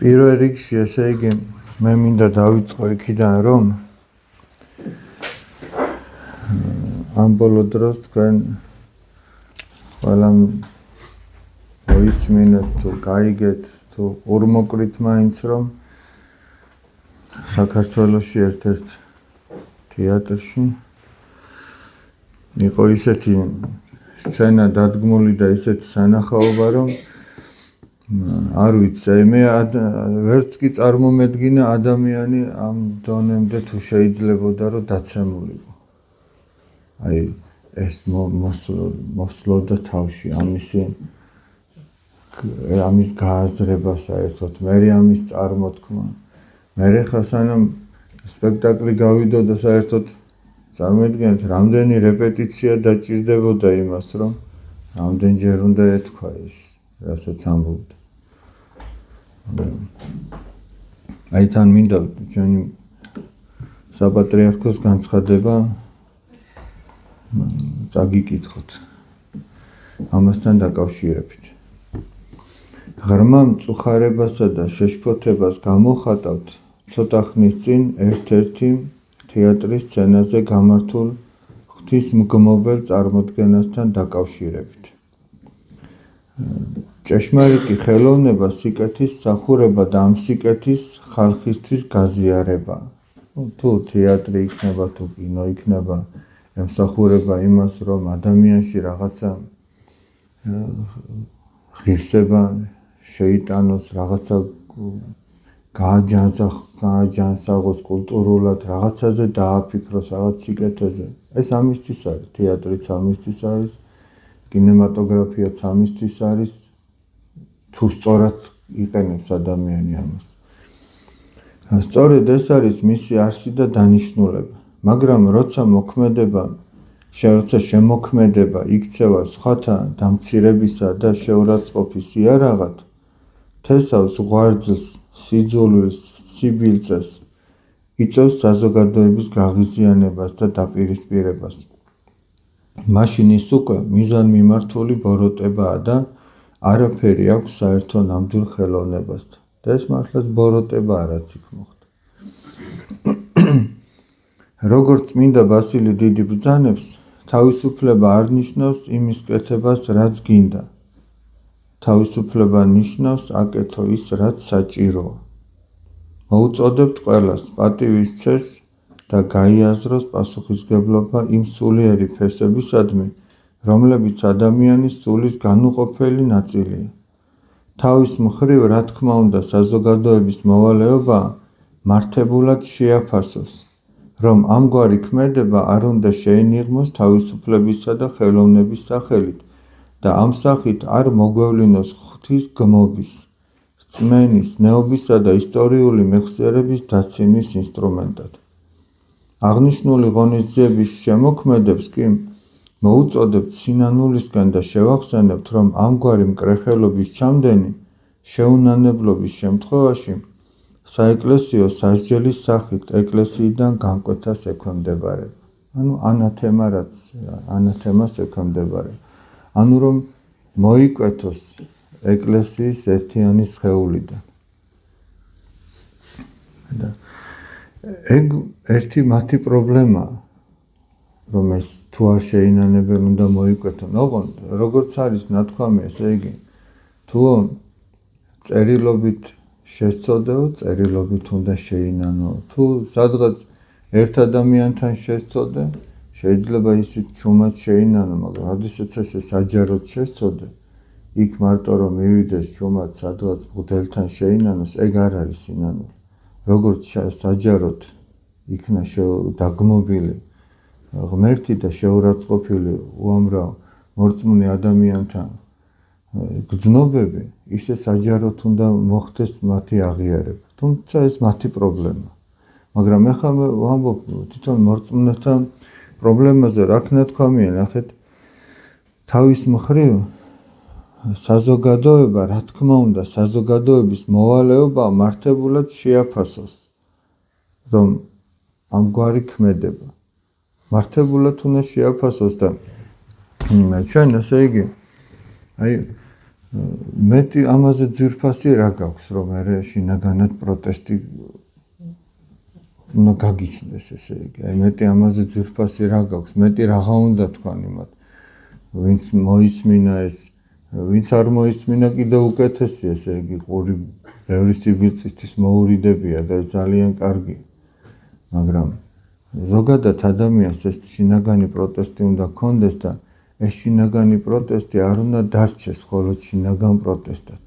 პირველ რიგში ესე იგი მე მინდა დავიწყო იქიდან რომ ამ ბოლო დროს თქვენ ყველამ მოისმინეთ თუ გაიგეთ თუ ორმოკვდით მაინც რომ საქართველოში ერთ-ერთ თეატრში იყო ისეთი სცენა დადგმული და ისეთი სანახაობა რომ არ ვიცი მე ვერც კი წარმომედგინა ადამიანი ამ დონემდე თუ შეიძლებოდა რომ დაცემულიყო აი ეს მოსლოდა თავში ამის გააზრება საერთოდ მე ამის წარმოთქმა მე ხა სანამ სპექტაკლი გავიდოდა საერთოდ წარმოედგინეთ რამდენი რეპეტიცია დაჭირდებოდა იმას რომ რამდენჯერ უნდა ეთქვა ის რასაც ამბობდა აი თან მინდა ჩვენი საპატრიარქოს განცხადება წაგიკითხოთ ამასთან დაკავშირებით ღრმა მწუხარებასა და შეშფოთებას გამოხატავთ ცოტა ხნის წინ ერთ-ერთი თეატრის სცენაზე გამართულ ღვთისმგმობელ წარმოდგენასთან დაკავშირებით ჭეშმარიტი ხელოვნება სიკეთის მსახურება და ამ სიკეთის ხალხისთვის გაზიარება თუ თეატრი იქნება თუ კინო იქნება ემსახურება იმას რომ ადამიანში რაღაცა ღირსება შეიტანოს რაღაცა გააჯანსაღოს კულტურულად რაღაცაზე დააფიქროს რაღაც სიკეთეზე ეს ამისთვის არის თეატრიც ამისთვის არის კინემატოგრაფიაც ამისთვის არის თუ სწორად იყენებს ადამიანი ამას სწორედ ეს არის მისი არსი და დანიშნულება მაგრამ როცა შემოქმედება იქცევა სხვათა დამცირებისა და შეურაცხყოფის იარაღად თესავს ღვარძს სიძულვილს სიბილწეს იწევს საზოგადოების გაღიზიანებას და დაპირისპირებას მაშინ ის უკვე მიზანმიმართული ბოროტებაა და არაფერი აქვს საერთო ნამდვილ ხელოვნებასთან და ეს მართლაც ბოროტებაა რაც იქ მოხდა როგორც წმინდა ბასილი დიდი ბრძანებს თავისუფლება არ ნიშნავს იმის კეთებას რაც გინდა თავისუფლება ნიშნავს აკეთო ის რაც საჭიროა მოუწოდებთ ყველას პატივის ცეს და გაიაზროს პასუხისმგებლობა იმ სულიერი ფესებისადმი რომლებიც ადამიანის სულის განუყოფელი ნაწილია თავის მხრივ რა თქმა უნდა საზოგადოების მოვალეობა მართებულად შეაფასოს რომ ამგვარი ქმედება არ უნდა შეენიღმოს თავისუფლებისა და ხელოვნების სახელით და ამ სახით არ მოგვევლინოს ღვთის გმობის, რწმენის, ნეობისა და ისტორიული მეხსიერების დაცემის ინსტრუმენტად. აღნიშნული ღონისძიების შემოქმედებს კი მოუწოდებთ სინანულისგან და შევახსენებთ, რომ ამგვარი მკრეხელობის ჩამდენი შეუნანებლობის შემთხვევაში საეკლესიო სასჯელის სახით ეკლესიიდან განკვეთას ექვემდებარება. ანუ ანათემას ექვემდებარება. ანუ რომ მოიკვეთოს ეკლესიის ერთიანი სხეულიდან. და ეგ ერთი მათი პრობლემაა, რომ ეს თუ არ შეინანებელ უნდა მოიკვეთონ. ოღონდ როგორც არის ნათქვამი, ესე იგი, თუ წერილობით შესწოდეო, წერილობით უნდა შეინანო. თუ სადღაც ერთ ადამიანთან შესწოდე, შეიძლება ისიც ჩუმად შეინანო, მაგრამ როდესაც ესე საჯაროდ შესწოდე, იქ მარტო რომ მივიდეს ჩუმად სადღაც მღვდელთან შეინანოს, ეგ არ არის სინანული. როგორც საჯაროდ იქნა დაგმობილი ღმერთი და შეურაცხყოფილი უამრავ მორწმუნე ადამიანთან გრძნობები, ისე საჯაროდ უნდა მოხდეს მათი აღიარება. თუმცა ეს მათი პრობლემა. მაგრამ ეხლა მე ვამბობ თვითონ მორწმუნეთან პრობლემაზე, რა ნათქვამია, ნახეთ, თავის მხრივ საზოგადოება, რა თქმა უნდა, საზოგადოების მოვალეობა მართებულად შეაფასოს, რომ ამგვარი ქმედება მართებულად უნდა შეაფასოს და ჩვენ, ასე იგი, აი მეტი ამაზე ძვირფასი რა გაქვს, რომ მე შინაგანად პროტესტი უნდა გაგიჩნდეს, ესე იგი. აი მეტი ამაზე ძვირფასი რა გაქვს, მეტი რაღა უნდა თქვან იმათ, ვინც მოისმინა ეს, ვინც არ მოისმინა კიდე უკეთესია, ესე იგი, ყური ბევრი სიბილწისთვის მოურიდებია და ძალიან კარგია. მაგრამ ზოგადად ადამიანს ეს შინაგანი პროტესტი უნდა ქონდეს და ეს შინაგანი პროტესტი არ უნდა დარჩეს მხოლოდ შინაგან პროტესტად.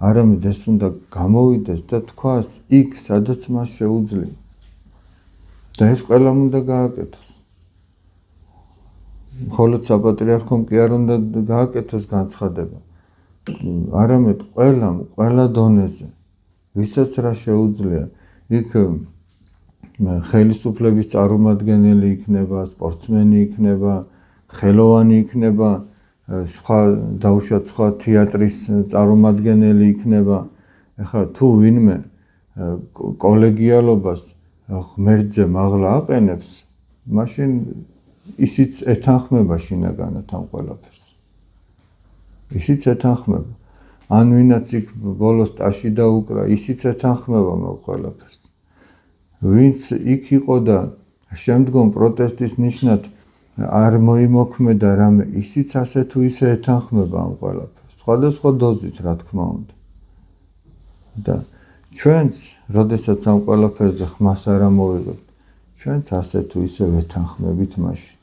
არამედ ეს უნდა გამოვიდეს და თქვას იქ, სადაც მას შეუძლია. და ეს ყველამ უნდა გააკეთოს. მხოლოდ საპატრიარქომ კი არ უნდა გააკეთოს განცხადება. არამედ ყველამ, ყველა დონეზე, ვისაც რა შეუძლია, იქ ხელისუფლების წარმომადგენელი იქნება, სპორტსმენი იქნება, ხელოვანი იქნება, სხვა დაუშვათ სხვა თეატრის წარმომადგენელი იქნება. ეხლა თუ ვინმე კოლეგიალობას ღმერთზე მაღლა აყენებს, მაშინ ისიც ეთანხმება შინაგანად ამ ყველაფერს. ისიც ეთანხმება. ან ვინაც იქ ბოლოს ტაში დაუკრა, ისიც ეთანხმება ამ ყველაფერს. ვინც იქ იყო და შემდგომ პროტესტის ნიშნად არ მოიმოქმედა რამე, ისიც ასე თუ ისე ეთანხმება ამ ყველაფერს. სხვადასხვა დოზით, რა თქმა უნდა. და ჩვენც, როდესაც ამ ყველაფერზე ხმას არ ამოვიღებთ, ჩვენც ასე თუ ისე ვეთანხმებით მაშინ.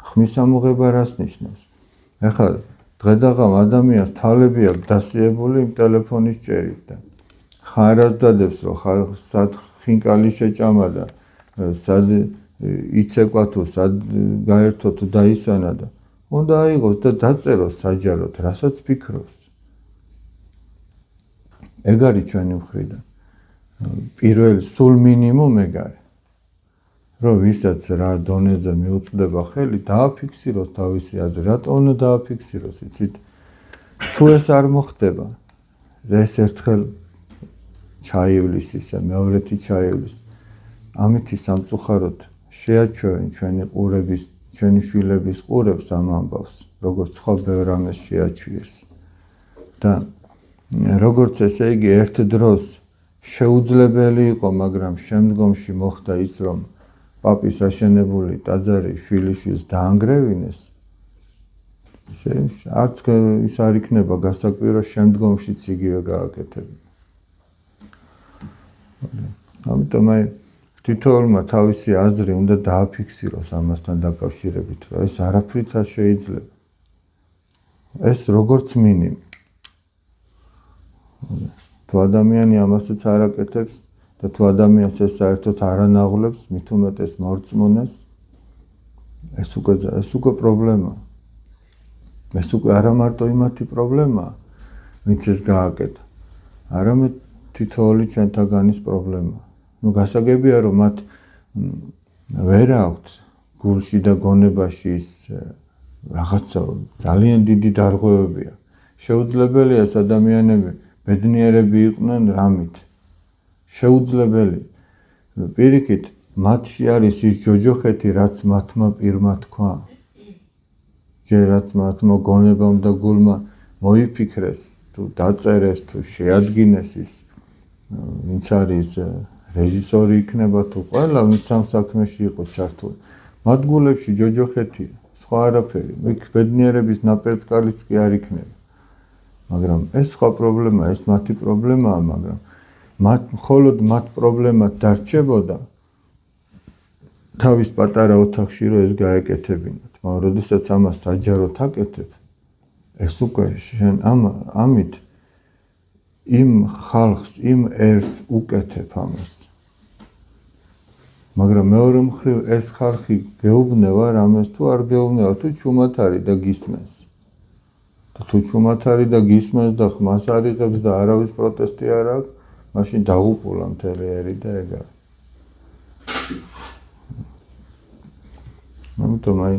ხმის ამოღება რას ნიშნავს? ეხლა დღედაღამ ადამიანს თვალები აქვს დასიებული იმ ტელეფონის ჭერით და ხარას დადებს, რომ სად ხინკალი შეჭამა და სად იცეკვა თუ სად გაერთო თუ დაისვენა და უნდა აიღოს და დაწეროს საჯაროდ, რასაც ფიქრობს. ეგ არის ჩვენი მხრიდან. პირველ სულ მინიმუმ ეგ არის. რომ ვისაც რა დონეზე მიუწვდება ხელი, დააფიქსიროს თავისი აზრი. რატო უნდა დააფიქსიროს, იცით? თუ ეს არ მოხდება, ეს ერთხელ ჩაივლის ისე, მეორეთი ჩაივლის. ამითი სამწუხაროდ შეაჩვევენ ჩვენი ყურების, ჩვენი შვილების ყურებს ამ ამბავს, როგორც სხვა ბევრ ამას შეაჩვიეს. და როგორც ესე იგი ერთ დროს შეუძლებელი იყო, მაგრამ შემდგომში მოხდა ის, რომ პაპის აშენებული ტაძარი შვილიშვილს დაანგრევინეს. არც ის არ იქნება გასაკვირო, შემდგომშიც იგივე გააკეთებინა. ამიტომ აი თითოეულმა თავისი აზრი უნდა დააფიქსიროს ამასთან დაკავშირებით, რომ ეს არაფრით არ შეიძლება. ეს როგორც მინიმუმ. თუ ადამიანი ამასაც არ აკეთებს და თუ ადამიანს ეს საერთოდ არ ანაღლებს, მით უმეტეს მორწმუნეს, ეს უკვე პრობლემაა. ეს უკვე არა მარტო იმათი პრობლემაა, ვინც ეს გააკეთა, არამედ თითოეული ჩვენთაგანის პრობლემაა. გასაგებია, რომ მათ ვერ აქვთ გულში და გონებაში ის რაღაცა ძალიან დიდი დარღვევები აქვს. შეუძლებელია ეს ადამიანები ბედნიერები იყვნენ რამით. შეუძლებელი. პირიქით, მათში არის ის ჯოჯოხეთი, რაც მათმა პირმა თქვა. ჯერ რაც მათმა გონებამ და გულმა მოიფიქრეს, თუ დაწერეს, თუ შეადგინეს ის, ვინც არის რეჟისორი იქნება თუ ყველა, ვინც ამ საქმეში იყო ჩართული. მათ გულებში ჯოჯოხეთია, სხვა არაფერი. იქ ბედნიერების ნაპერწკალიც კი არ იქნება. მაგრამ ეს სხვა პრობლემაა, ეს მათი პრობლემაა, მაგრამ მხოლოდ მათ პრობლემა დარჩებოდა თავის პატარა ოთახში, რომ ეს გაეკეთებინათ. მაგრამ როდესაც ამას საჯაროდ აკეთებ, ეს უკვე შენ ამით იმ ხალხს, იმ ერს უკეთებ ამას. მაგრამ მეორე მხრივ ეს ხალხი გეუბნება რამეს თუ არ გეუბნება, თუ ჩუმად არის და გისმენს. თუ ჩუმად არის და გისმენს და ხმას არ იღებს და არავის პროტესტი არ აქვს, მაშინ დაღუპულა მთელი ერი და ეგ არის. ამიტომ აი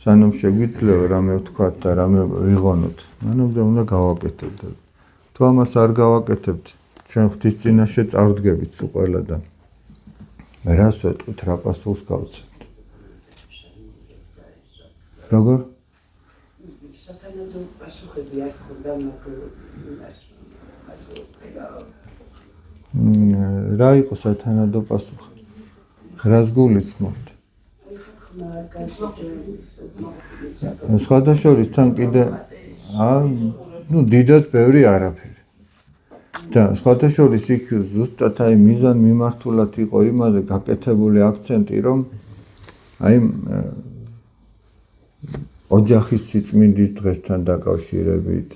სანამ შეგვიძლია რამე ვთქვათ და რამე ვიღონოთ, მანამდე უნდა გავაკეთებთ. თუ ამას არ გავაკეთებთ, ჩვენ ღვთის წინაშე წავდგებით სულ ყველა და რას ვეტყვით, რა პასუხს გავცემთ? როგორ? თანადო პასუხები არ ხონდა მაგ რა იყო სათანადო პასუხი? რას გულისხმობთ? სხვადასხვა თან კიდე დიდად ბევრი არაფერი. და სხვადასხვა იქ ზუსტად აი მიზან მიმართულად იყო იმაზე გაკეთებული აქცენტი, რომ აი ოჯახის სიწმინდის დღესთან დაკავშირებით,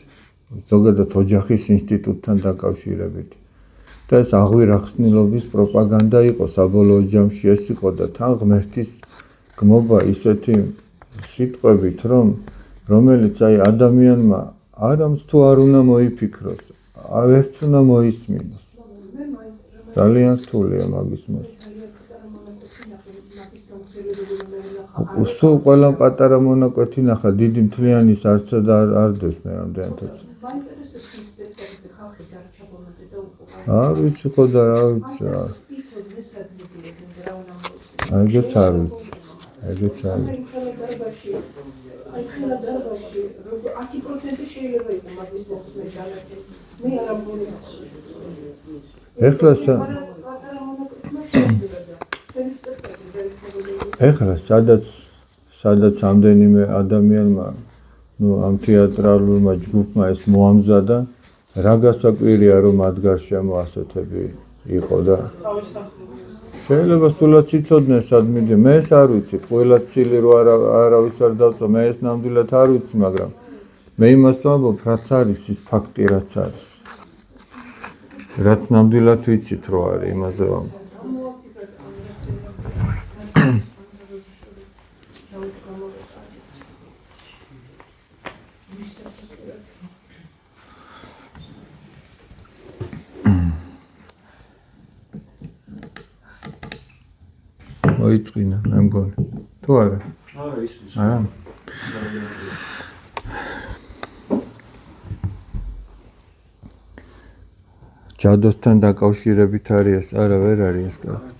ზოგადად ოჯახის ინსტიტუტთან დაკავშირებით. და ეს აღვირახსნილობის პროპაგანდა იყო საბოლოო ჯამში ეს იყო და თან ღმერთის გმობა ისეთი სიტყვებით, რომელიც აი ადამიანმა არამც თუ არ უნდა მოიფიქროს, არც უნდა მოისმინოს. ძალიან რთულია მაგის მოსწრება. სულ ყველა პატარა მონაკვეთი ნახა, დიდი მთლიანის არცდა და არ დევს მე რამდენადაც. ვიცი ხო და რა ვიცი. ეგეც არ ვიცი. აი ხელა დარბაზში 10% შეიძლება იყოს მაგის მოსმე დანარჩენ. მე არ ამბობ. ეხლა სადაც ამდენიმე ადამიანმა ამ თეატრალურმა ჯგუფმა ეს მოამზადა, რა გასაკვირია რომ მათ გარშემო ასეთები იყო და შეიძლება სულაც იცოდნენ სად მიდი, მე ეს არ ვიცი, ყველა ცილი რო არავის არ დავწო, მე ეს ნამდვილად არ ვიცი, მაგრამ მე იმას ვამბობ, რაც არის ის ფაქტი, რაც არის. რაც ნამდვილად ვიცით რო არის, იმაზე ვამბობ. მოიწვინა, მე მგონი. თუ არა? არა, ისმის. არა. ჯადოსთან დაკავშირებით არის ეს? არა, ვერ არის ეს კარგად.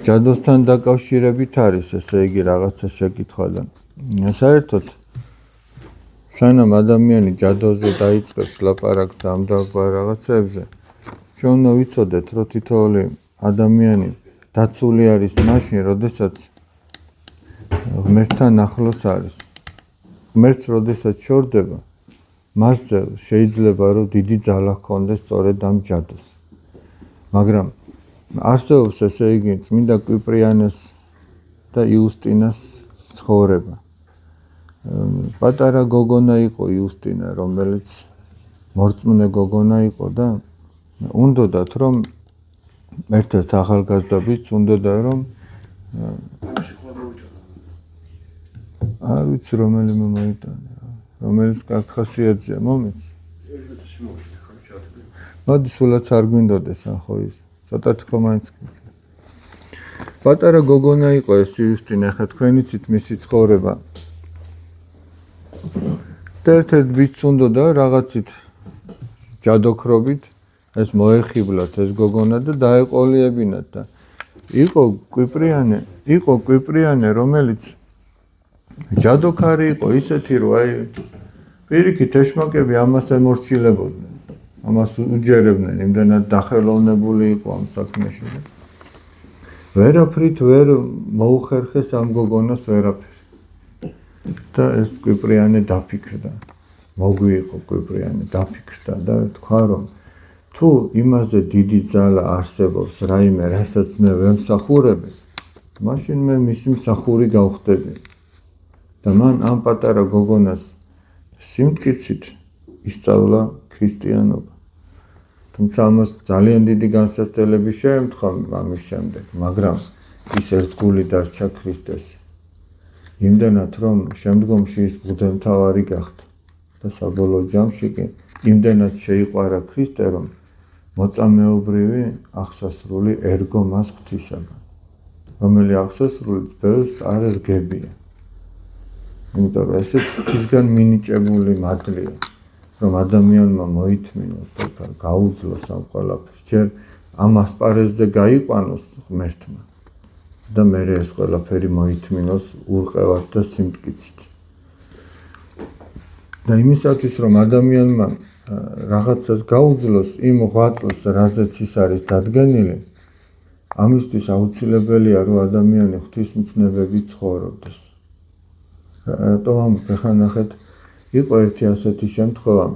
ჯადოსთან დაკავშირებით არის, ესე იგი რაღაცა შეკითხვა და საერთოდ სანამ ადამიანი ჯადოზე დაიწყებს ლაპარაკს და ამ დაგვარ რაღაცებზე, ჩვენ უნდა ვიცოდეთ, რომ თითოეული ადამიანი დაცული არის მაშინ, როდესაც ღმერთთან ახლოს არის. ღმერთს როდესაც შორდება, მასზე შეიძლება რომ დიდი ძალა ჰქონდეს სწორედ ამ ჯადოს. მაგრამ არსებობს ესე იგი წმინდა კვიპრიანეს და იუსტინას ცხოვრება. პატარა გოგონა იყო იუსტინა, რომელიც მორწმუნე გოგონა იყო და უნდოდათ რომ ერთ-ერთ ახალგაზრდა ბიჭს უნდოდა რომ არ ვიცი რომელიმე მოიტანა, რომელიც კარგ ხასიათზეა, მომეც. მოდი სულაც არ გვინდოდეს ახო ის. ცოტათი ხო მაინც პატარა გოგონა იყო ეს იუსტინა, ხა თქვენ იცით მისი ცხოვრება. ერთ-ერთ ბიჭს უნდოდა რაღაცით ჯადოქრობით ეს მოეხიბლათ ეს გოგონა და დაეყოლიებინათ და იყო კვიპრიანე, რომელიც ჯადოქარი იყო ისეთი, რომ აი პირიქით ეშმაკები ამას ემორჩილებოდნენ, ამას უჯერებდნენ, იმდენად დახელოვნებული იყო ამ საქმეში. ვერაფრით ვერ მოუხერხეს ამ გოგონას ვერაფერი. და ეს კვიპრიანე დაფიქრდა. მოგვიიყო კვიპრიანე, დაფიქრდა და თქვა რომ თუ იმაზე დიდი ძალა არსებობს რაიმე, რასაც მე ვემსახურები, მაშინ მე მისი მსახური გავხდები. და მან ამ პატარა გოგონას სიმტკიცით ისწავლა ქრისტიანობა. თუმცა ამას ძალიან დიდი განსაცდელები შეემთხვა ამის შემდეგ, მაგრამ ის ერთგული დარჩა ქრისტეს. იმდენად რომ შემდგომში ის მღვდელმთავარი გახდა და საბოლოო ჯამში კი იმდენად შეიყვარა ქრისტე, რომ მოწამეობრივი აღსასრული ერგო მას ღვთისაგან, რომელი აღსასრულიც ბევრს არ ერგებია. იმიტომ რომ ესეც ღვთისგან მინიჭებული მადლია, რომ ადამიანმა მოითმინოს და გაუძლოს ამ ყველაფერს, ჯერ ამ ასპარეზზე გაიყვანოს ღმერთმა და მერე ეს ყველაფერი მოითმინოს ურყევად და სიმტკიცით. და იმისათვის რომ ადამიანმა რაღაცას გაუძლოს იმ ღვაწლს, რაზეც ის არის დადგენილი, ამისთვის აუცილებელია რომ ადამიანი ღვთისმცნებებით ცხოვრობდეს. რატომ ამ ხანახეთ იყო ერთი ასეთი შემთხვევა,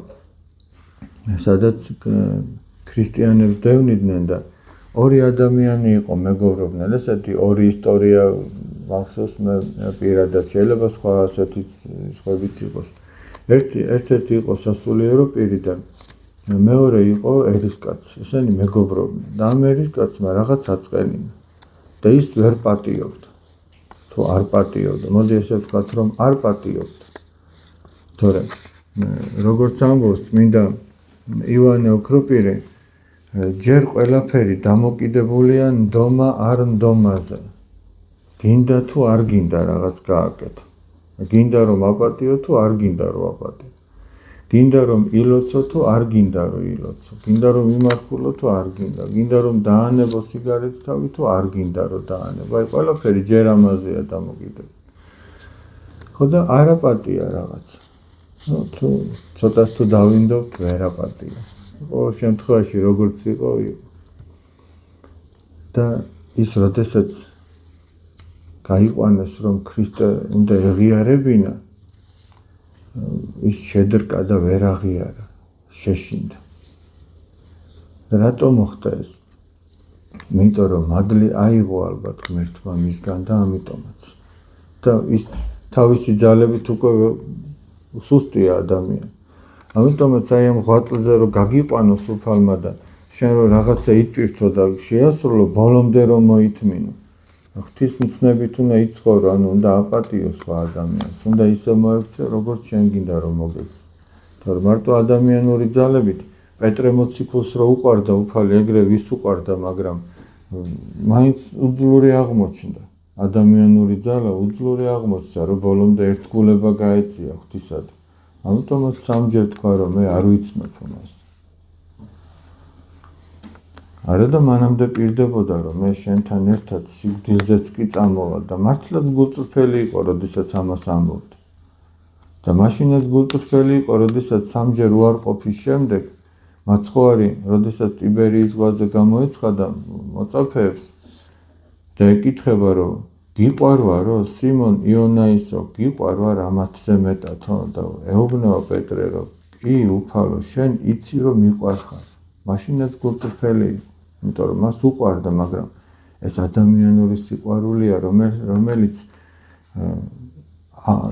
სადაც ქრისტიანებს დევნიდნენ და ორი ადამიანი იყო მეგობრობდნენ, ესეთი ორი ისტორია მახსოვს მე პირადად, შეიძლება სხვა ასეთი სხვებიც იყოს. ერთ-ერთი იყო სასულიერო პირი და მეორე იყო ერისკაცი, ესენი მეგობრობდნენ და ამ ერისკაცმა რაღაც აწყენინა და ის ვერ პატიობდა. თუ არ პატიობდა, მოდი ესე ვთქვათ, რომ არ პატიობდა. თორემ როგორც ამბობს წმინდა ივანე ოქროპირი, ჯერ ყველაფერი დამოკიდებულია ნდომა არ ნდომაზე. გინდა თუ არ გინდა რაღაც გააკეთო. გინდა რომ აპატიო თუ არ გინდა რომ აპატიო. გინდა რომ ილოცო თუ არ გინდა რომ ილოცო. გინდა რომ იმართულო თუ არ გინდა. გინდა რომ დაანებო სიგარეტს თავი თუ არ გინდა რომ დაანებო. აი ყველაფერი ჯერ ამაზეა დამოკიდებული. ხო და არ აპატია რაღაც. ნუ თუ ცოტას თუ დავინდობთ ვერ აპატია. ყოველ შემთხვევაში როგორც იყო და ის როდესაც გაიყვანეს რომ ქრისტე უნდა ეღიარებინა, ის შედრკა და ვერ აღიარა, შეშინდა. და რატომ მოხდა ეს? იმიტომ რომ მადლი აიღო ალბათ ღმერთმა მისგან და ამიტომაც. და ის თავისი ძალებით უკვე სუსტია ადამიანი. ამიტომაც აი ამ ღვაწლზე რომ გაგიყვანოს უფალმა და შენ რომ რაღაცა იტვირთო და შეასრულო, ბოლომდე რომ მოითმინო. ღვთისმცნებით უნდა იცხოვრო, ანუ უნდა აპატიო სხვა ადამიანს, უნდა ისე მოექცე, როგორც შენ გინდა რომ მოგექცე. თორემ მარტო ადამიანური ძალებით პეტრე მოციქულს რო უყვარდა უფალი, ეგრე ვის უყვარდა, მაგრამ მაინც უძლური აღმოჩნდა. ადამიანური ძალა უძლური აღმოჩნდა, რომ ბოლომდე ერთგულება გაეწია ღვთისადმი. ამიტომაც სამჯერ თქვა, რომ მე არ ვიცნობ მას. არა და მანამდე პირდებოდა, რომ მე შენთან ერთად სიკვდილზეც კი წამოვა და მართლაც გულწრფელი იყო, როდესაც ამას ამბობდა. და მაშინაც გულწრფელი იყო, როდესაც სამჯერ უარყოფის შემდეგ მაცხოვარი, როდესაც ტიბერიის ზღვაზე გამოეცხადა მოწაფეებს და ეკითხება, რომ გიყვარვა, რომ სიმონ იონაისო, გიყვარვა რამათზე მეტათო და ეუბნება პეტრე, რომ კი უფალო, შენ იცი რომ მიყვარხარ. მაშინაც გულწრფელი იყო. იმიტომ რომ მას უყვარდა, მაგრამ ეს ადამიანური სიყვარულია, რომელიც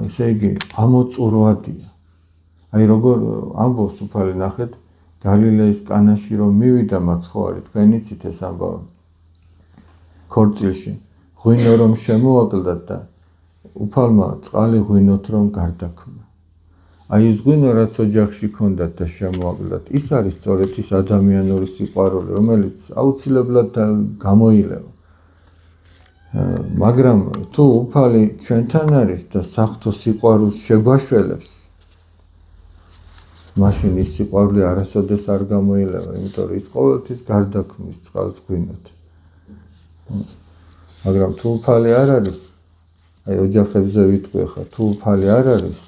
ესე იგი ამოწურვადია. აი როგორ ამბობს უფალი, ნახეთ, გალილეის კანაში რომ მივიდა მაცხოვარი, თქვენ იცით ეს ამბავი. ქორწილში ღვინო რომ შემოაკლდათ და უფალმა წყალი ღვინოთ რომ გარდაქმნა. აი ეს ღვინო რაც ოჯახში ქონდათ და შემოაკლდათ, ის არის სწორედ ის ადამიანური სიყვარული, რომელიც აუცილებლად გამოილევა. მაგრამ თუ უფალი ჩვენთან არის და საღვთო სიყვარულს შეგვაშველებს, მაშინ ის სიყვარული არასოდეს არ გამოილევა, იმიტომ რომ ის ყოველთვის გარდაქმნის წყალს ღვინოთ. მაგრამ თუ უფალი არ არის, აი ოჯახებზე ვიტყვი ხა, თუ უფალი არ არის,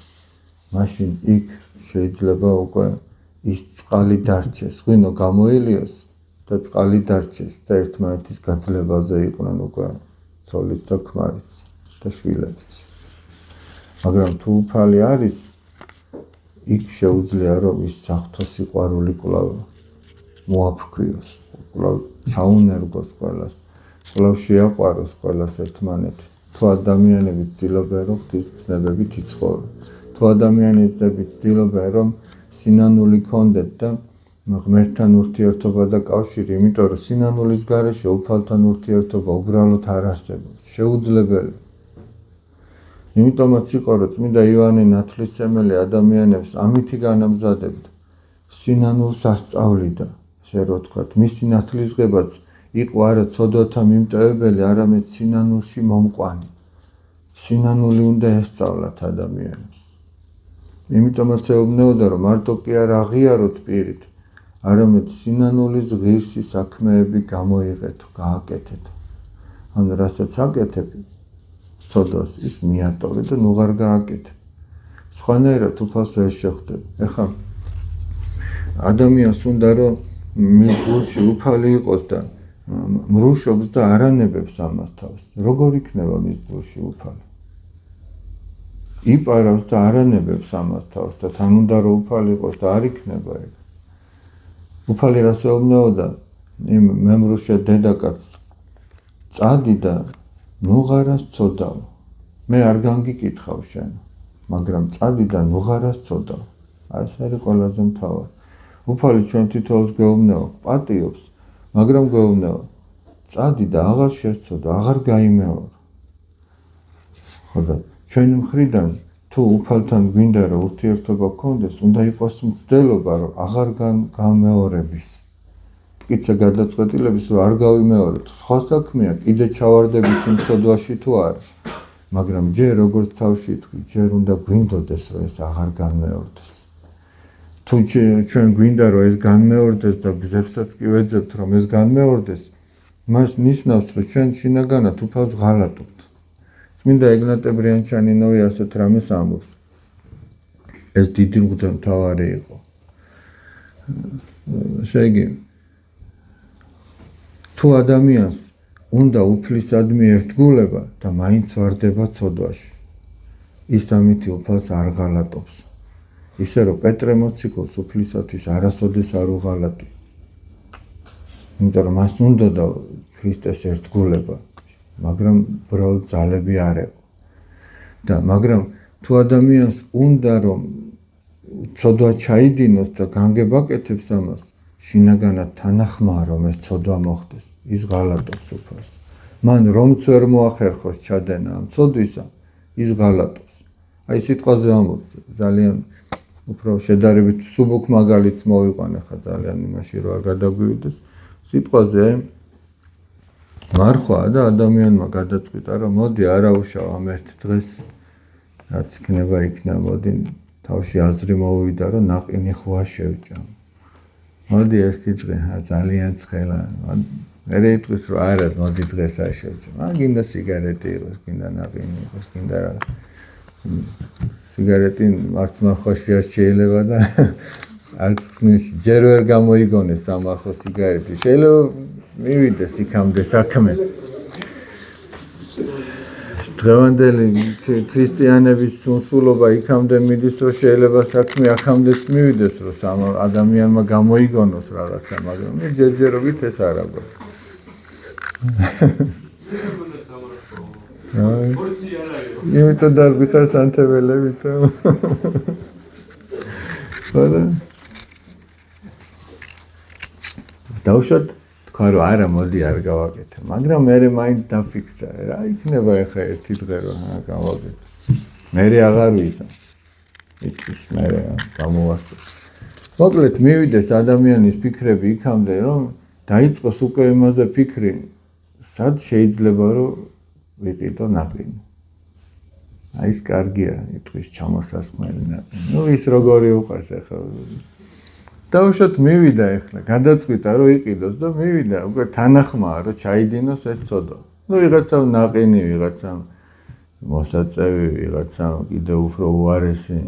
მაშინ იქ შეიძლება უკვე ის წყალი დარჩეს, ღვინო გამოილიოს და წყალი დარჩეს და ერთმანეთის გაძლებაზე იყვნენ უკვე ცოლიც და ქმარიც და შვილებიც. მაგრამ თუ უფალი არის, იქ შეუძლია რომ ის საღვთო სიყვარული კვლავ მოაფქვიოს, კვლავ ჩაუნერგოს ყველას, კვლავ შეაყვაროს ყველას ერთმანეთი. თუ ადამიანები ცდილობენ რომ ღვთისმცნებებით იცხოვრონ, თუ ადამიანები ცდილობენ რომ სინანული კონდეთ და ღმერთთან ურთიერთობა და კავშირი, იმიტომ რომ სინანულის გარეშე უფალთან ურთიერთობა უბრალოდ არ არსებობს, შეუძლებელი. იმიტომაც იყო რომ წმინდა ივანე ნათლისმცემელი ადამიანებს ამითი განამზადებდა, სინანულს ასწავლიდა, ესე რომ ვთქვათ, მისი ნათლისღებაც იყო არა ცოდვათა მიმტევებელი, არამედ სინანულში მომყვანი. სინანული უნდა ესწავლათ ადამიანებს. იმიტომაც ეუბნებოდა, რომ მარტო კი არ აღიაროთ პირით, არამედ სინანულის ღირსი საქმეები გამოიღეთო, გააკეთეთო. ან რასაც აკეთებ, ცოდვას ის მიატოვე და ნუ აღარ გააკეთებ. სხვანაირად უფალს ვერ შეხვდები. ეხლა ადამიანს უნდა რომ მის გულში უფალი იყოს და მრუშობს და არანებებს ამას თავს. როგორ იქნება მის გულში უფალი? იპარავს და არანებებს ამას თავს და თან უნდა რომ უფალი იყოს და არ იქნება ეგ. უფალი რას ეუბნეოდა იმ მემრუშე დედაკაცს? წადი და ნუღარას წოდავ. მე არ განგიკითხავ შენ, მაგრამ წადი და ნუღარას წოდავ. აი ეს არის ყველაზე მთავარი. უფალი ჩვენ თითოეულს გვეუბნება, პატიობს, მაგრამ გვეუბნება, წადი და აღარ შესწოდო, აღარ გაიმეორო. ხო და ჩვენი მხრიდან თუ უფალთან გვინდა რომ ურთიერთობა გქონდეს, უნდა იყოს მცდელობა რომ აღარ გამეორების. მტკიცე გადაწყვეტილების რომ არ გავიმეოროთ. სხვა საქმეა, კიდე ჩავარდებით იმ ცოდვაში თუ არა. მაგრამ ჯერ როგორც თავში თქვი, ჯერ უნდა გვინდოდეს რომ ეს აღარ განმეორდეს. თუ ჩვენ გვინდა რომ ეს განმეორდეს და გზებსაც კი ვეძებთ რომ ეს განმეორდეს, მას ნიშნავს რომ ჩვენ შინაგანად უფალს ღალატობთ. წმინდა ეგნატე ბრიანჩანინოვი ასეთ რამეს ამბობს. ეს დიდი მღვდელმთავარი იყო. ესე იგი, თუ ადამიანს უნდა უფლისადმი ერთგულება და მაინც ვარდება ცოდვაში, ის ამით უფალს არ ღალატობს. ისე რომ პეტრე მოციქულს უფლისათვის არასოდეს არ უღალატი. იმიტომ რომ მას უნდა და ქრისტეს ერთგულება, მაგრამ ბრალ ძალები არ ეყო. და მაგრამ თუ ადამიანს უნდა რომ ცოდვა ჩაიდინოს და განგებაკეთებს ამას, შინაგანად თანახმაა რომ ეს ცოდვა მოხდეს, ის ღალატობს უფალს. მან რომც ვერ მოახერხოს ჩადენა ამ ცოდვისა, ის ღალატობს. აი სიტყვაზე ამბობ, ძალიან უფრო შედარებით სუბუქ მაგალითს მოვიყვანე ხა ძალიან იმაში რომ არ გადაგვივიდეს. სიტყვაზე მარხვა და ადამიანმა გადაწყვიტა რომ მოდი არაუშავ ამ ერთ დღეს რაც იქნება იქნება, მოდი თავში აზრი მოვიდა რომ ნაყინი ხვა შევჭამ. მოდი ერთი დღე ძალიან ცხელა. მერე იტყვის რომ არა, მოდი დღეს არ შევჭამ. გინდა სიგარეტი იყოს, გინდა ნაყინი იყოს, გინდა რა. სიგარეტი მართლმახვაში არ შეიძლება და არც ხსნილში ჯერ ვერ გამოიგონეს სამარხო სიგარეტი. შეიძლება მივიდეს იქამდე საქმე. დღევანდელი ქრისტიანების სულობა იქამდე მიდის, რომ შეიძლება საქმე აქამდეც მივიდეს, რომ ადამიანმა გამოიგონოს რაღაცა, მაგრამ ჯერჯერობით ეს არ აქვს. იმიტომ დარბიხარ სანთებელებითო. დავუშვათ თქვა რომ არა მოდი არ გავაკეთე, მაგრამ მე მაინც დაფიქრდა რა იქნება ახლა ერთი დღე რომ გავაკეთე. მე აღარ ვიცი. იტყვის მე გამოვასწრე. მოკლედ მივიდეს ადამიანის ფიქრები იქამდე რომ დაიწყოს უკვე იმაზე ფიქრი, სად შეიძლება რომ ვიყიდო ნაყინი. აი ეს კარგია, იტყვის ჩამოსასხმელი ნაყინი. ნუ ის როგორი უყარს ახლა. დავუშვათ მივიდა ახლა, გადაწყვიტა რომ იყიდოს და მივიდა, უკვე თანახმაა რომ ჩაიდინოს ეს ცოდვა. ნუ ვიღაცამ ნაყინი, ვიღაცამ მოსაწევი, ვიღაცამ კიდევ უფრო უარესი.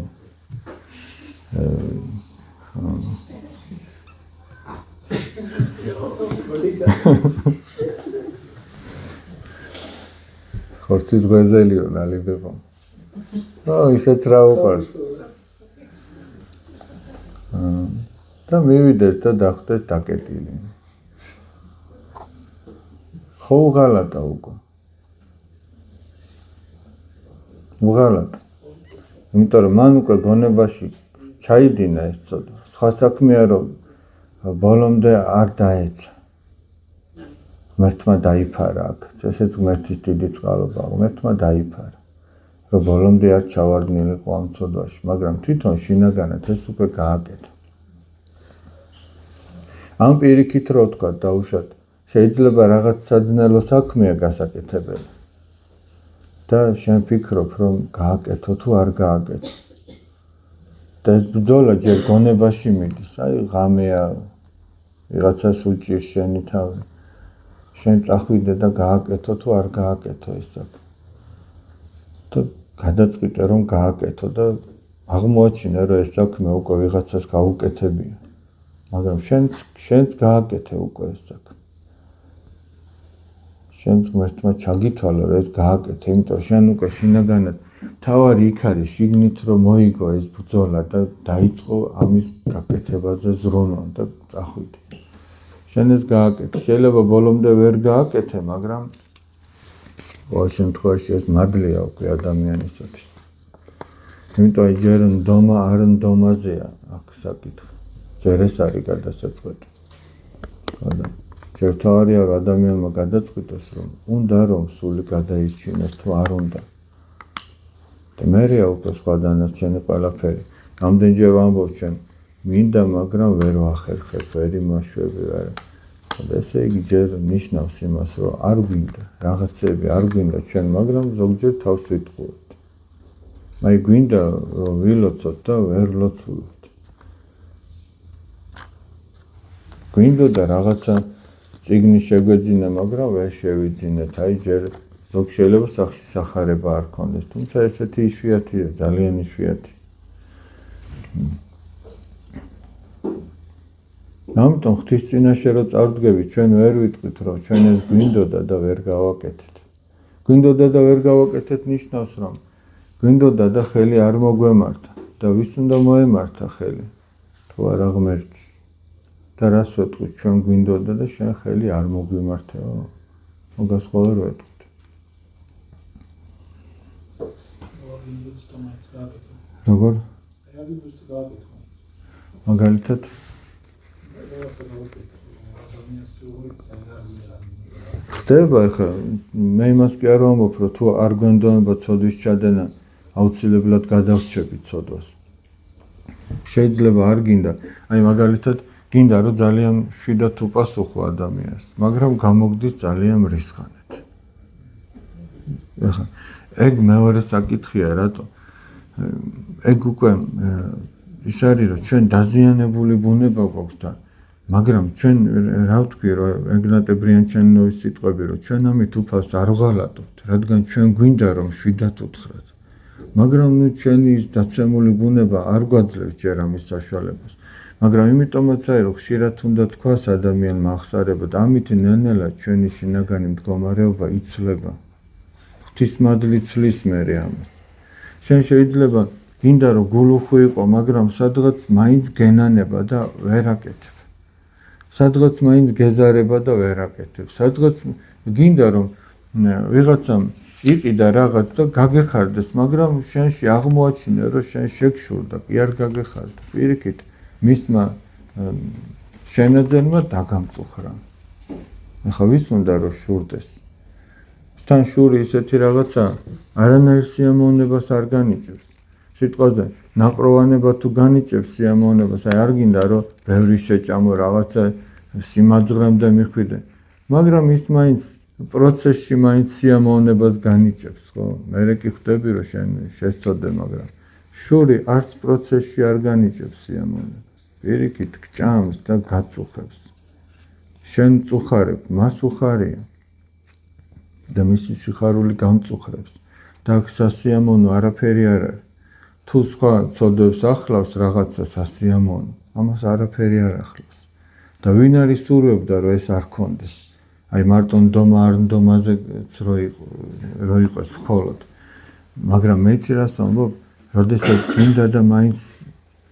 ხორცის ღეზელიო ნალიბებო. ისეც რა უყარს. და მივიდეს და დახვდეს დაკეტილი. ხო უღალატა უკვე. უღალატა. იმიტომ რომ მან უკვე გონებაში ჩაიდინა ეს ცოდვა. სხვა საქმეა რომ ბოლომდე არ დაეცა. ღმერთმა დაიფარა აქ. ესეც ღმერთის დიდი წყალობა. ღმერთმა დაიფარა. რომ ბოლომდე არ ჩავარდნილიყო ამ ცოდვაში, მაგრამ თვითონ შინაგანად ეს უკვე გააკეთა. ამ პირიქით რო თქვა დაუშვათ, შეიძლება რაღაც საძნელო საქმეა გასაკეთებელი. და შენ ფიქრობ რომ გააკეთო თუ არ გააკეთო. და ეს ბრძოლა ჯერ გონებაში მიდის, აი ღამეა, ვიღაცას უჭირს შენი თავი. შენ წახვიდე და გააკეთო თუ არ გააკეთო ეს საქმე. და გადაწყვიტე რომ გააკეთო და აღმოაჩინე რომ ეს საქმე უკვე ვიღაცას გაუკეთებია მაგრამ შენც გააკეთე უკვე ეს საქმე შენც ღმერთმა ჩაგითვალა რომ ეს გააკეთე იმიტომ შენ უკვე შინაგანად თავარი იქ არის შიგნით რომ მოიგო ეს ბრძოლა და დაიწყო ამის გაკეთებაზე ზრუნვა და წახვიდე შენ ეს გააკეთე შეიძლება ბოლომდე ვერ გააკეთე მაგრამ ყოველ შემთხვევაში ეს მადლია უკვე ადამიანისათვის იმიტომ ჯერ ნდომა არ ნდომაზეა აქ საკითხი ჯერ ეს არის გადასაწყვეტი ხოდა ჯერ თავარია რომ ადამიანმა გადაწყვიტოს რომ უნდა რომ სული გადაიჩინოს თუ არ უნდა და მერეა უკვე სხვა დანარჩენი ყველაფერი ამდენჯერ ვამბობ ჩვენ მინდა მაგრამ ვერ ვახერხებ ვერ იმაშვები ვერ და ესე იგი ჯერ ნიშნავს იმას რომ არ გვინდა რაღაცები არ გვინდა ჩვენ მაგრამ ზოგჯერ თავს ვიტყუებთ აი გვინდა რომ ვილოცოთ და ვერ ლოცულობთ გვინდა და რაღაცა წიგნი შეგვეძინა მაგრამ ვერ შევიძინეთ აი ჯერ ზოგ შეიძლება სახში სახარება არ ქონდეს თუმცა ესეთი იშვიათია ძალიან იშვიათი ამიტომ ღვთის წინაშე რომ წავდგები ჩვენ ვერ ვიტყვით რომ ჩვენ ეს გვინდოდა და ვერ გავაკეთეთ გვინდოდა და ვერ გავაკეთეთ ნიშნავს რომ გვინდოდა და ხელი არ მოგვემართა და ვის უნდა მოემართა ხელი თუ არა ღმერთს და რას ვეტყვით ჩვენ გვინდოდა და შენ ხელი არ მოგვიმართეო მაგას ყოველ ვეტყვით როგორ მაგალითად ხდება ხა მე იმას კი არ ვამბობ რომ თუ არ გვენდონება ცოდვის ჩადენა აუცილებლად გადავრჩებით ცოდვას შეიძლება არ გინდა აი მაგალითად გინდა რომ ძალიან შვიდად უპასუხო ადამიანს მაგრამ გამოგდის ძალიან რისხანეთ ხა ეგ მეორე საკითხია რატო ეგ უკვე ის არის რომ ჩვენ დაზიანებული ბუნება გვაქვს და მაგრამ ჩვენ რა ვთქვი რომ ეგნატე ბრიანჩენოვის სიტყვები რომ ჩვენ ამით უფალს არ ვღალატებთ რადგან ჩვენ გვინდა რომ შვიდად უთხრათ მაგრამ ნუ ჩვენი ის დაცემული ბუნება არ გვაძლევს ჯერ ამის საშუალებას მაგრამ იმიტომაც არის რომ ხშირად უნდა თქვას ადამიანმა ახსარება და ამით ნელ-ნელა ჩვენი შინაგანი მდგომარეობა იცვლება ღვთის მადლი ცვლის მერე ამას შენ შეიძლება გინდა რომ გულუხვი იყო მაგრამ სადღაც მაინც გენანება და ვერ აკეთებ სადღაც მაინც გეზარება და ვერ აკეთებ სადღაც გინდა რომ ვიღაცამ იყიდა რაღაც და გაგეხარდეს მაგრამ შენში აღმოაჩინე რომ შენ შეგშურდა კი არ გაგეხარდა პირიქით მისმა შენაძენმა დაგამწუხრა ახლა ვის უნდა რომ შურდეს თან შური ისეთი რაღაცა არანაირ სიამოვნებას არ განიჭებს სიტყვაზე ნაყროვანება თუ განიჭებს სიამოვნებას აი არ გინდა რომ ბევრი შეჭამო რაღაცა სიმაძღრემდე მიხვიდე მაგრამ ის მაინც პროცესში მაინც სიამოვნებას განიჭებს ხო მე კი ხვდები რომ შენ შეცოდე მაგრამ შური არც პროცესში არ განიჭებს სიამოვნებას პირიქით გჭამს და გაწუხებს შენ წუხარებ მას უხარია და მისი სიხარული გამწუხრებს და აქ სასიამოვნო არაფერი არ არის თუ სხვა ცოდვებს ახლავს რაღაცა სასიამოვნო ამას არაფერი არ ახლავს და ვინ არის სურვებდა რომ ეს არ ქონდეს აი მარტო ნდომა არ ნდომაზეც რო იყოს მხოლოდ მაგრამ მეც რას ვამბობ როდესაც გინდა და მაინც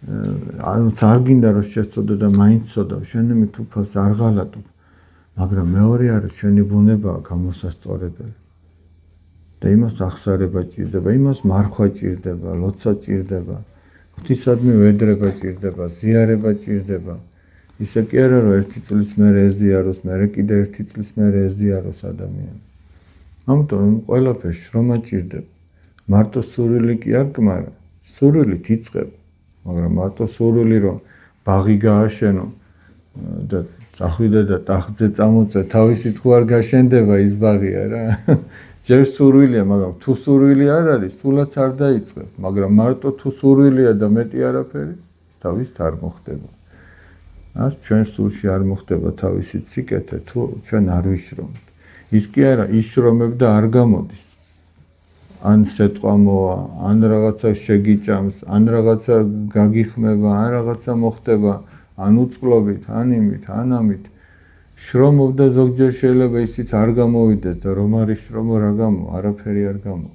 არ გინდა რომ შეცოდო და მაინც ცოდო შენემით უფალს არ ღალატობ მაგრამ მეორე არის ჩვენი ბუნება გამოსასწორებელი და იმას ახსარება ჭირდება იმას მარხვა ჭირდება ლოცა ჭირდება ღვთისადმი ვედრება ჭირდება ზიარება ჭირდება ისე კი არა რომ ერთი წლის მერე ეზიაროს მერე კიდე ერთი წლის მერე ეზიაროს ადამიანი ამიტომ ყველაფერს შრომა ჭირდება მარტო სურვილი კი არ გმარა სურვილით იწყებ მაგრამ მარტო სურვილი რომ ბაღი გააშენო და წახვიდე და ტახტზე წამოწე თავისი თუ არ გაშენდება ის ბაღია რა ჯერ სურვილია მაგრამ თუ სურვილი არ არის სულაც არ დაიწყებ მაგრამ მარტო თუ სურვილია და მეტი არაფერი თავის არ მოხდება ას ჩვენ სულში არ მოხდება თავისი სიკეთე თუ ჩვენ არ ვიშრომთ ის კი არა იშრომებ და არ გამოდის ან სეტყვა მოვა, ან რაღაცა შეგიჭამს, ან რაღაცა გაგიხმება, ან რაღაცა მოხდება, ან უწყლობით, ან იმით, ან ამით. შრომობდა ზოგჯერ შეიძლება ისიც არ გამოვიდეს და რომ არის შრომო რა გამო, არაფერი არ გამო.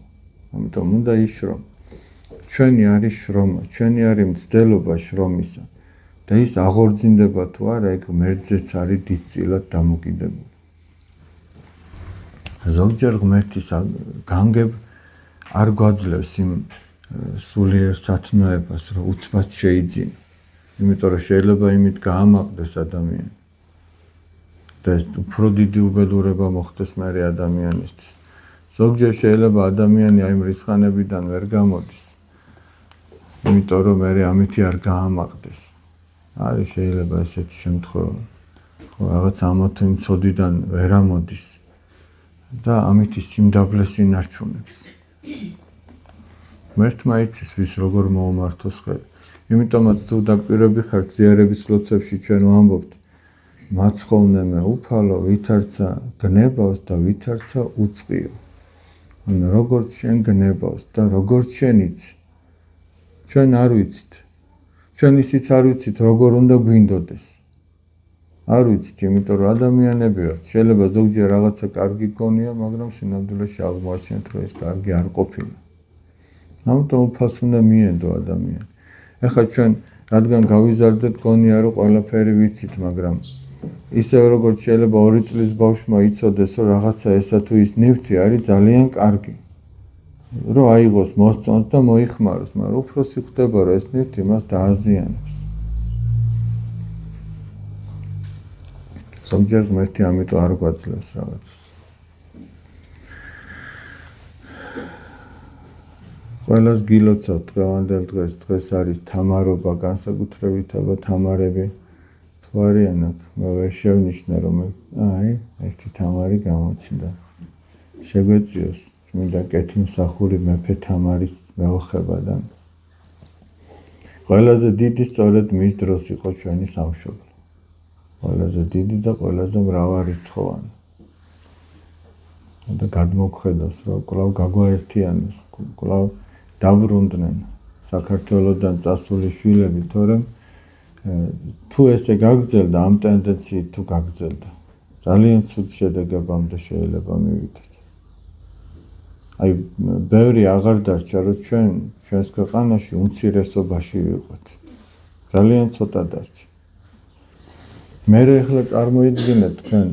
ამიტომ უნდა იშრომ. ჩვენი არის შრომა, ჩვენი არის მცდელობა შრომისა. და ის აღორძინდება თუ არა, ეგ ღმერთზეც არის დიდწილად დამოკიდებული. ზოგჯერ ღმერთის განგებ არ გვაძლევს იმ სულიერ სათნოებას, რომ უცბად შეიძინა. იმიტომ რომ შეიძლება იმით გაამაყდეს ადამიანი. და ეს უფრო დიდი უბედურება მოხდეს მერე ადამიანისთვის. ზოგჯერ შეიძლება ადამიანი აი მრისხანებიდან ვერ გამოდის. იმიტომ რომ მერე ამითი არ გაამაყდეს. არის შეიძლება ესეთი შემთხვევა. ხო, რაღაც ამა თუ იმ ცოდვიდან ვერ ამოდის და ამითი სიმდაბლეს ინარჩუნებს. ღმერთმა იცის ვის როგორ მოუმართოს ხელი. იმიტომაც თუ დაკვირვები ხართ ზიარების ლოცვებში ჩვენ ვამბობთ მაცხოვნე მე უფალო, ვითარცა გნებავს და ვითარცა უწყიო. ანუ როგორც შენ გნებავს და როგორც შენ იცი. ჩვენ არ ვიცით. ჩვენ ისიც არ ვიცით როგორ უნდა გვინდოდეს. არ ვიცით, იმიტომ რომ ადამიანები ვართ. შეიძლება ზოგჯერ რაღაცა კარგი გქონია, მაგრამ სინამდვილეში აღმოაჩენთ, რომ ეს კარგი არ ყოფილა. ამიტომ უფალს უნდა მიენდო ადამიანი. ეხლა ჩვენ რადგან გავიზარდეთ გონია რომ ყველაფერი ვიცით, მაგრამ ისევ როგორც შეიძლება 2 წლის ბავშვმა იცოდეს რომ რაღაცა ესა თუ ის ნივთი არის ძალიან კარგი. რომ აიღოს მოსწონს და მოიხმაროს, მაგრამ უფროსი ხდება რომ ეს ნივთი მას დააზიანებს. ზოგჯერ ღმერთი ამიტომ არ გვაძლევს რაღაცას. ყველას გილოცავთ დღევანდელ დღეს, დღეს არის თამარობა, განსაკუთრებით აბა თამარები თუ არიან აქ, მე ვერ შევნიშნე რომ აი, ერთი თამარი გამოჩნდა. შეგვეციოს წმინდა კეთილმსახური მეფე თამარის მეოხებადან. ყველაზე დიდი სწორედ მის დროს იყო ჩვენი სამშობლო. ყველაზე დიდი და ყველაზე მრავალრიცხოვანი. და გადმოგხედოს, რომ კვლავ გაგვაერთიანოს, კვლავ დაბრუნდნენ საქართველოსდან წასული შვილები, თორემ თუ ესე გაგრძელდა ამ ტენდენციით თუ გაგრძელდა, ძალიან ცუდ შედეგებამდე შეიძლება მივიდეთ. აი, ბევრი აღარ დარჩა, რომ ჩვენს ქვეყანაში უმცირესობაში ვიყოთ. ძალიან ცოტა დარჩა. მე ახლა წარმოიდგინეთ თქვენ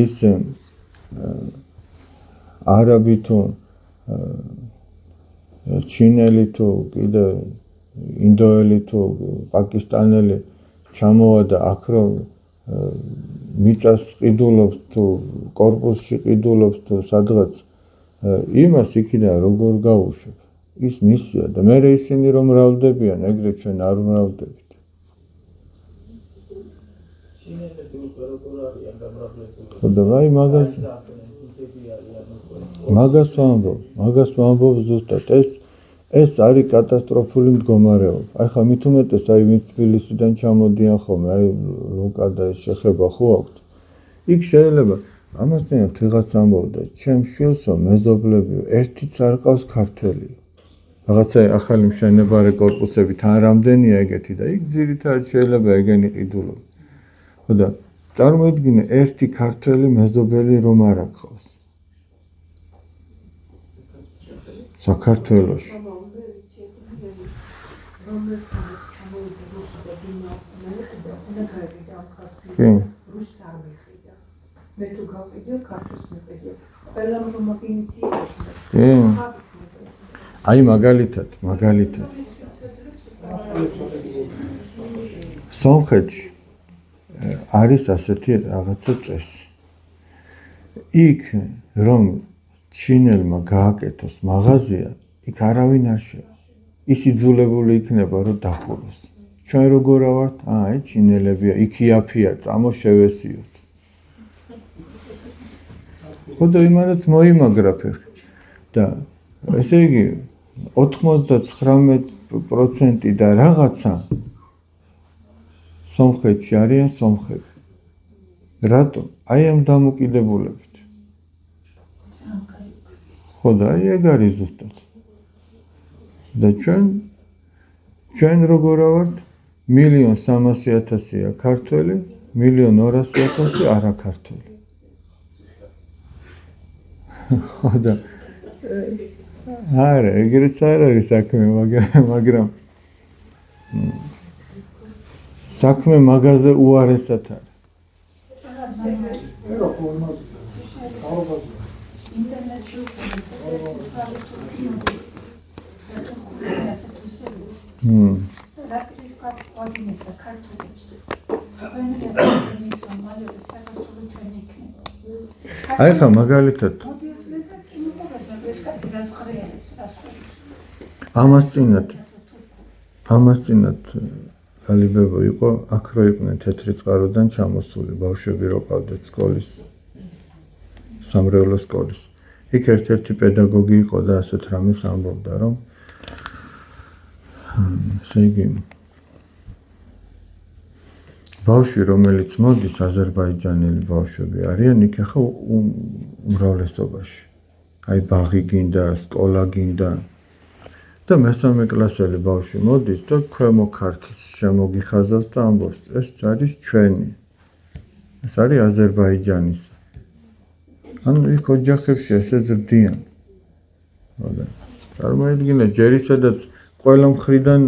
ის არაბი თუ ჩინელი თუ კიდე ინდოელი თუ პაკისტანელი ჩამოვა და აქ რომ მიწას ყიდულობს თუ კორპუსში ყიდულობს თუ სადღაც იმას იქიდან როგორ გაუშვებ. ის მისია და მე ისინი რომ მრავლდებიან, ეგრე ჩვენ არ მრავლდებით. ხოდა აი მაგას ვამბობ ზუსტად ეს არის კატასტროფული მდგომარეობა. აი ხა მით უმეტეს აი ვინც თბილისიდან ჩამოდიან ხოლმე, აი ლუკა და ეს შეხება ხო აქვთ. იქ შეიძლება ამასთანავ ვიღაც ამბობდა, ჩემ შვილსო მეზობლებიო, ერთიც არ ყავს ქართველი. რაღაცა ახალი მშენებარე კორპუსები თან რამდენია ეგეთი და იქ ძირითადად შეიძლება ეგენი ყიდულობ. ხოდა წარმოიდგინე ერთი ქართველი მეზობელი რომ არ აქვს. საქართველოში. მე თუ გავყიდე ქართულს მეყიდე. ყველა მომაგინითი აი მაგალითად. სომხეთში არის ასეთი რაღაცა წესი. იქ რომ ჩინელმა გააკეთოს მაღაზია, იქ არავინ არ შევა. ის იძულებული იქნება რომ დახუროს. ჩვენ როგორ ვართ? აი ჩინელებია, იქ იაფია, წამოშევესიოთ. ხოდა იმანაც მოიმაგრაფე და ესე იგი 99% და რაღაცა სომხეთში არიან სომხები. რატომ? აი ამ დამოკიდებულებით. ხო და ეგ არის ზუსტად. და ჩვენ როგორ ვართ 1,300,000-ია ქართველი, 1,200,000 არა ქართველი. ხო და არა, ეგრეც არ არის საქმე, მაგრამ საქმე მაგაზე უარესად არის. აი ხა მაგალითად ამას წინათ გალიბებო იყო, აქ რო იყვნენ თეთრი წყაროდან ჩამოსული ბავშვები რო ყავდათ სკოლის, სამრევლო სკოლის. იქ ერთ-ერთი პედაგოგი იყო და ასეთ რამეს ამბობდა, რომ ესე იგი ბავშვი, რომელიც მოდის, აზერბაიჯანელი ბავშვები არიან, იქ ახლა უმრავლესობაში. აი ბაღი გინდა, სკოლა გინდა. და მესამე კლასელი ბავშვი მოდის და ქვემო ქართლს შემოგიხაზავს და ამბობს, ეს არის ჩვენი. ეს არის აზერბაიჯანის. ანუ იქ ოჯახებში ესე ზრდიან. წარმოიდგინე, ჯერ ისედაც ყველა მხრიდან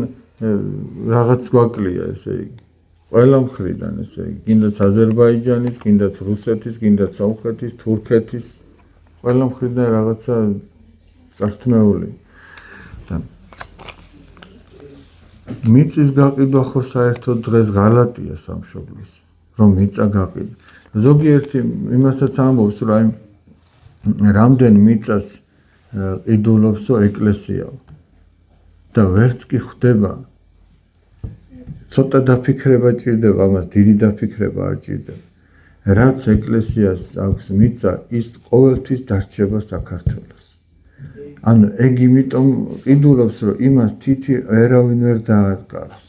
რაღაც გვაკლია, ესე იგი. ყველა მხრიდან, ესე იგი, გინდაც აზერბაიჯანის, გინდაც რუსეთის, გინდაც სომხეთის, თურქეთის, ყველა მხრიდან რაღაცა წართმეული. მიწის გაყიდვა ხო საერთოდ დღეს ღალატია სამშობლოს, რომ მიწა გაყიდვა. ზოგიერთი იმასაც ამბობს, რომ რამდენ მიწას ყიდულობსო ეკლესიაო და ვერც კი ხვდება. ცოტა დაფიქრება ჭირდება, ამას დიდი დაფიქრება არ ჭირდება. რაც ეკლესიას აქვს მიწა, ის ყოველთვის დარჩება საქართველოს. ანუ ეგ იმიტომ ყიდულობს, რომ იმას თითი ერავინ ვერ დაადგაროს.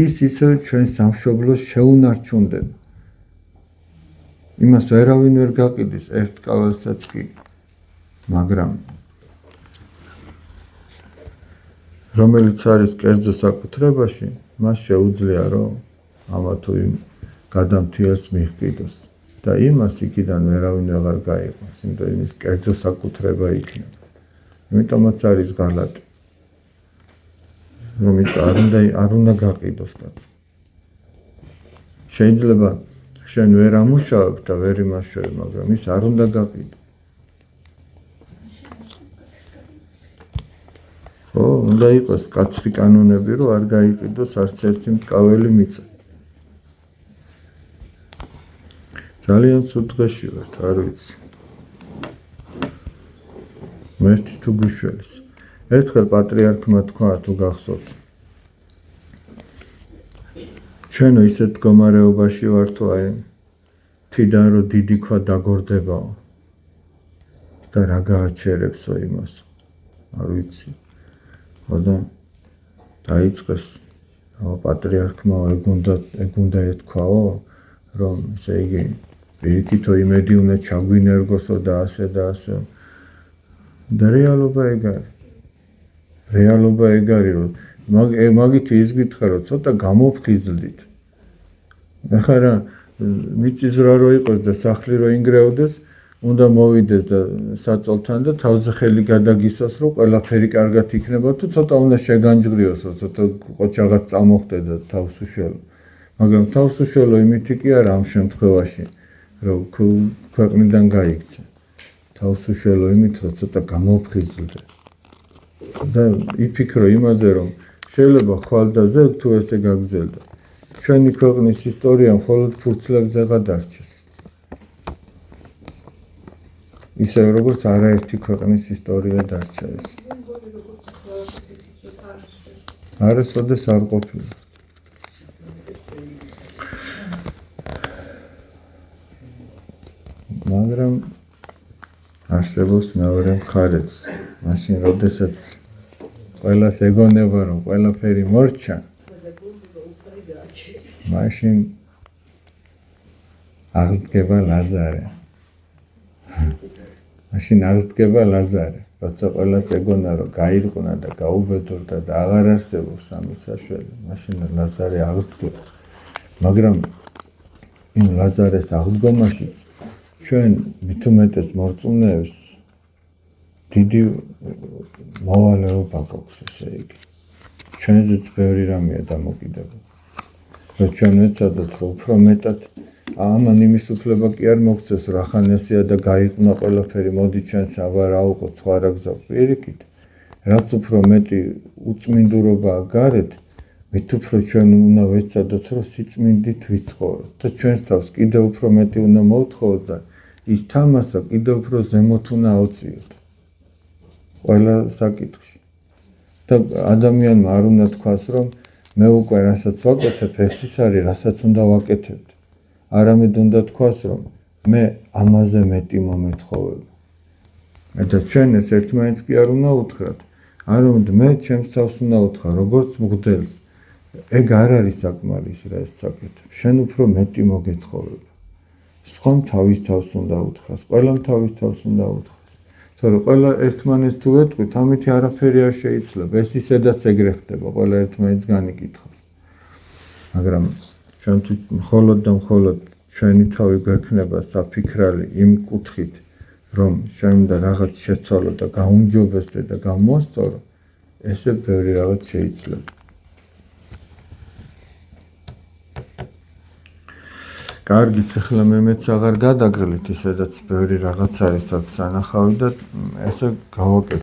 ის ისევ ჩვენ სამშობლოს შეუნარჩუნდება. იმას ერავინ ვერ გაყიდის ერთ კალასაც კი. მაგრამ რომელიც არის კერძო საკუთრებაში, მას შეუძლია, რომ ამა თუ იმ გადამთიელს მიჰყიდოს. და იმას იქიდან ერავინ აღარ გაიყვანს, იმიტომ იმის კერძო საკუთრება იქნება. იმიტომაც არის ღალატი. რომ ის არ უნდა გაყიდოს კაცს. შეიძლება შენ ვერ ამუშავებ და ვერ იმაშავებ, მაგრამ ის არ უნდა გაყიდო. ხო, უნდა იყოს კაცრი კანონები, რომ არ გაიყიდოს არც ერთი მტკაველი მიწა. ძალიან ცუდ დღეში ვართ, არ ვიცი. მერტი თუ გუშველის. ერთხელ პატრიარქმა თქვა, თუ გახსოვთ. ჩვენო ისეთ მდგომარეობაში ვართო, აი თიდან რომ დიდი ქვა დაგორდებაო და რა გააჩერებსო იმას. არ ვიცი. ხოდა დაიწყეს პატრიარქმა ეგ უნდა ეთქვაო, რომ ესე იგი პირიქითო იმედი უნდა ჩაგვინერგოსო და ასე და ასე. და რეალობა ეგ არის. რეალობა ეგ არის, რომ მაგით ის გითხრა, რომ ცოტა გამოფხიზლდით. ახლა რა მიწისძვრა რო იყოს და სახლი რო ინგრეოდეს, უნდა მოვიდეს და საწოლთან და თავზე ხელი გადაგისვას, რომ ყველაფერი კარგად იქნება, თუ ცოტა უნდა შეგანჯღრიოსო, ცოტა ყოჩაღად წამოხდე და თავს უშველო. მაგრამ თავს უშველო იმითი კი არა ამ შემთხვევაში, რომ ქვეყნიდან გაიქცე. თავს უშველო იმით, რომ ცოტა გამოფხიზლდე. და იფიქრო იმაზე, რომ შეიძლება ხვალ და ზეგ თუ ესე გაგზელდა. ჩვენი ქვეყნის ისტორია მხოლოდ ფურცლებზე გადარჩეს. ისე როგორც არაერთი ქვეყნის ისტორია დარჩა ეს. არასოდეს არ ყოფილა. მაგრამ არსებობს მეორე მხარეც. მაშინ როდესაც ყველას ეგონება, რომ ყველაფერი მორჩა, მაშინ აღდგება ლაზარე. მაშინ აღდგება ლაზარე, როცა ყველას ეგონა რომ გაირყვნა და გაუბედურდა და აღარ არსებობს ამის საშველი, მაშინ ლაზარე აღდგება. მაგრამ იმ ლაზარეს აღდგომაში ჩვენ მით უმეტეს მორწმუნეებს დიდი მოვალეობა გვაქვს, ესე იგი. ჩვენზეც ბევრი რამეა დამოკიდებული. რომ ჩვენ ვეცადოთ, რომ უფრო მეტად ამან იმის უფლება კი არ მოგცეს, რომ ახანესია და გაიყნა ყველაფერი, მოდი ჩვენც აბა რა უყოთ სხვა რა გზა პირიქით. რაც უფრო მეტი უწმინდურობაა გარეთ, მით უფრო ჩვენ უნდა ვეცადოთ, რომ სიწმინდით ვიცხოვროთ და ჩვენს თავს კიდევ უფრო მეტი უნდა მოვთხოვოთ და ის თამასა კიდევ უფრო ზემოთ უნდა ავწიოთ. ყველა საკითხში. და ადამიანმა არ უნდა თქვას, რომ მე უკვე რასაც ვაკეთებ, ეს ის არის, რასაც უნდა ვაკეთებ. არამედ უნდა თქვას, რომ მე ამაზე მეტი მომეთხოვებ. და ჩვენ ეს ერთმანეთს კი არ უნდა უთხრათ. არამედ მე ჩემს თავს უნდა უთხრა, როგორც მღვდელს. ეგ არ არის საკმარისი რა ეს საკეთებ. შენ უფრო მეტი მოგეთხოვებ. სხვამ თავის თავს უნდა უთხრას, ყველამ თავის თავს უნდა უთხრას. თორე ყველა ერთმანეთს თუ ეტყვით, ამით არაფერი არ შეიცვლება. ეს ისედაც ეგრე ხდება, ყველა ერთმანეთს განიკითხავს. მაგრამ ჩვენ თუ მხოლოდ და მხოლოდ ჩვენი თავი გვექნება საფიქრალი იმ კუთხით, რომ ჩვენ უნდა რაღაც შეცვალო და გაუმჯობესდე და გამოსწორო, ესე ბევრი რაღაც შეიძლება. კარგით, ახლა მე მეც აღარ გადაგღილით, ისედაც ბევრი რაღაც არის აქ სანახავი და ესე გავაკეთე.